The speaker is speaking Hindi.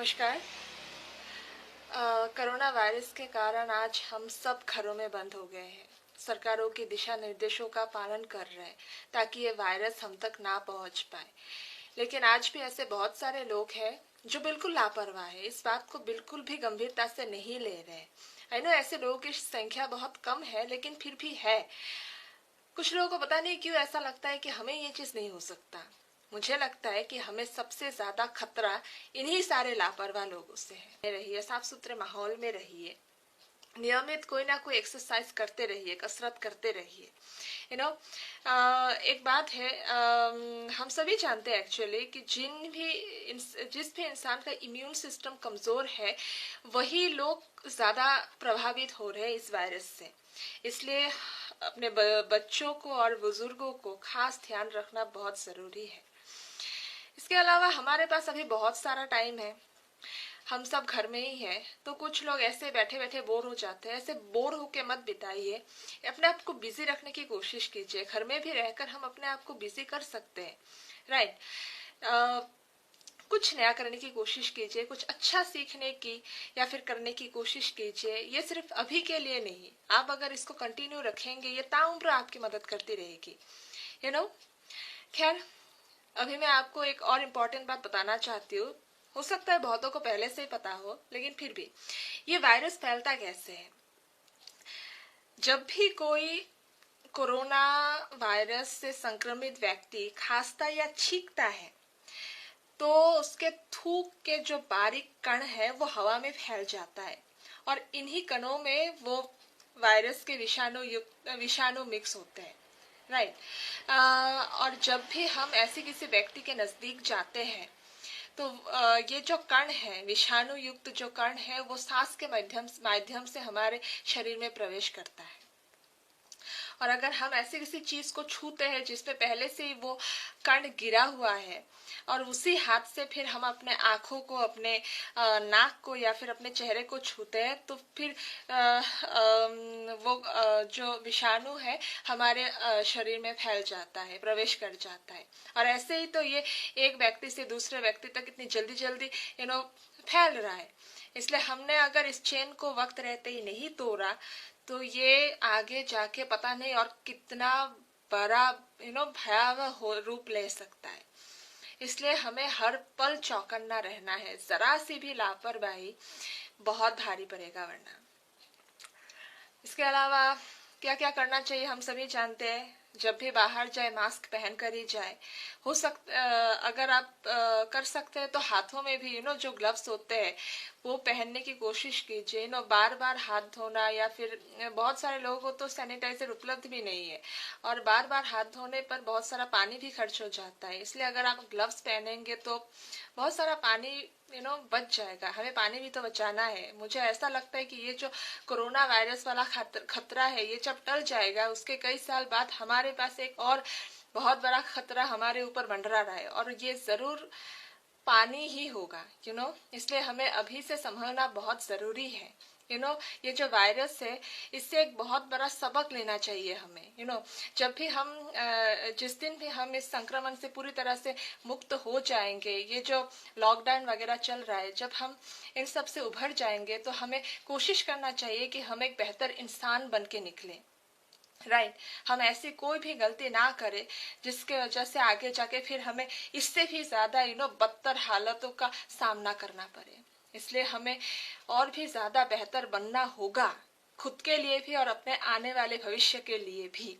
नमस्कार। कोरोना वायरस के कारण आज हम सब घरों में बंद हो गए हैं। सरकारों के दिशा निर्देशों का पालन कर रहे हैं ताकि ये वायरस हम तक ना पहुंच पाए। लेकिन आज भी ऐसे बहुत सारे लोग हैं जो बिल्कुल लापरवाह है, इस बात को बिल्कुल भी गंभीरता से नहीं ले रहे। आई नो ऐसे लोगों की संख्या बहुत कम है, लेकिन फिर भी है। कुछ लोगों को पता नहीं क्यों ऐसा लगता है कि हमें ये चीज नहीं हो सकता। मुझे लगता है कि हमें सबसे ज्यादा खतरा इन्हीं सारे लापरवाह लोगों से है। रहिए, साफ सुथरे माहौल में रहिए, नियमित कोई ना कोई एक्सरसाइज करते रहिए, कसरत करते रहिए। यू नो एक बात है, हम सभी जानते हैं एक्चुअली कि जिस भी इंसान का इम्यून सिस्टम कमजोर है वही लोग ज्यादा प्रभावित हो रहे हैं इस वायरस से। इसलिए अपने बच्चों को और बुजुर्गों को खास ध्यान रखना बहुत जरूरी है। इसके अलावा हमारे पास अभी बहुत सारा टाइम है, हम सब घर में ही हैं, तो कुछ लोग ऐसे बैठे बैठे बोर हो जाते हैं। ऐसे बोर होके मत बिताइए, अपने आप को बिजी रखने की कोशिश कीजिए। घर में भी रहकर हम अपने आप को बिजी कर सकते हैं, राइट। कुछ नया करने की कोशिश कीजिए, कुछ अच्छा सीखने की या फिर करने की कोशिश कीजिए। ये सिर्फ अभी के लिए नहीं, आप अगर इसको कंटिन्यू रखेंगे ये ताउम्र आपकी मदद करती रहेगी। यू नो खैर, अभी मैं आपको एक और इम्पोर्टेंट बात बताना चाहती हूँ। हो सकता है बहुतों को पहले से ही पता हो, लेकिन फिर भी ये वायरस फैलता कैसे है। जब भी कोई कोरोना वायरस से संक्रमित व्यक्ति खांसता या छींकता है तो उसके थूक के जो बारीक कण है वो हवा में फैल जाता है और इन्हीं कणों में वो वायरस के विषाणु मिक्स होते हैं, राइट। और जब भी हम ऐसे किसी व्यक्ति के नजदीक जाते हैं तो ये जो कण है, विषाणु युक्त जो कण है, वो सांस के माध्यम से हमारे शरीर में प्रवेश करता है। और अगर हम ऐसी किसी चीज को छूते हैं जिसपे पहले से ही वो कण गिरा हुआ है और उसी हाथ से फिर हम अपने आंखों को, अपने नाक को या फिर अपने चेहरे को छूते हैं तो फिर वो जो विषाणु है हमारे शरीर में फैल जाता है, प्रवेश कर जाता है। और ऐसे ही तो ये एक व्यक्ति से दूसरे व्यक्ति तक इतनी जल्दी जल्दी फैल रहा है। इसलिए हमने अगर इस चेन को वक्त रहते ही नहीं तोड़ा तो ये आगे जाके पता नहीं और कितना बड़ा भयावह रूप ले सकता है। इसलिए हमें हर पल चौकन्ना रहना है, जरा सी भी लापरवाही बहुत भारी पड़ेगा वरना। इसके अलावा क्या क्या करना चाहिए हम सभी जानते हैं। जब भी बाहर जाए मास्क पहन कर ही जाए। हो सकता अगर आप कर सकते हैं तो हाथों में भी जो ग्लव्स होते हैं वो पहनने की कोशिश कीजिए। बार बार हाथ धोना, या फिर बहुत सारे लोगों को तो सैनिटाइजर उपलब्ध भी नहीं है और बार बार हाथ धोने पर बहुत सारा पानी भी खर्च हो जाता है। इसलिए अगर आप ग्लव्स पहनेंगे तो बहुत सारा पानी बच जाएगा। हमें पानी भी तो बचाना है। मुझे ऐसा लगता है कि ये जो कोरोना वायरस वाला खतरा है ये जब टल जाएगा उसके कई साल बाद हमारे पास एक और बहुत बड़ा खतरा हमारे ऊपर मंडरा रहा है और ये जरूर पानी ही होगा। इसलिए हमें अभी से संभलना बहुत जरूरी है। ये जो वायरस है इससे एक बहुत बड़ा सबक लेना चाहिए हमें। जब भी हम जिस दिन भी हम इस संक्रमण से पूरी तरह से मुक्त हो जाएंगे, ये जो लॉकडाउन वगैरह चल रहा है, जब हम इन सब से उभर जाएंगे तो हमें कोशिश करना चाहिए कि हम एक बेहतर इंसान बन के निकले, राइट। हम ऐसी कोई भी गलती ना करें जिसके वजह से आगे जाके फिर हमें इससे भी ज्यादा बदतर हालतों का सामना करना पड़े। इसलिए हमें और भी ज्यादा बेहतर बनना होगा, खुद के लिए भी और अपने आने वाले भविष्य के लिए भी।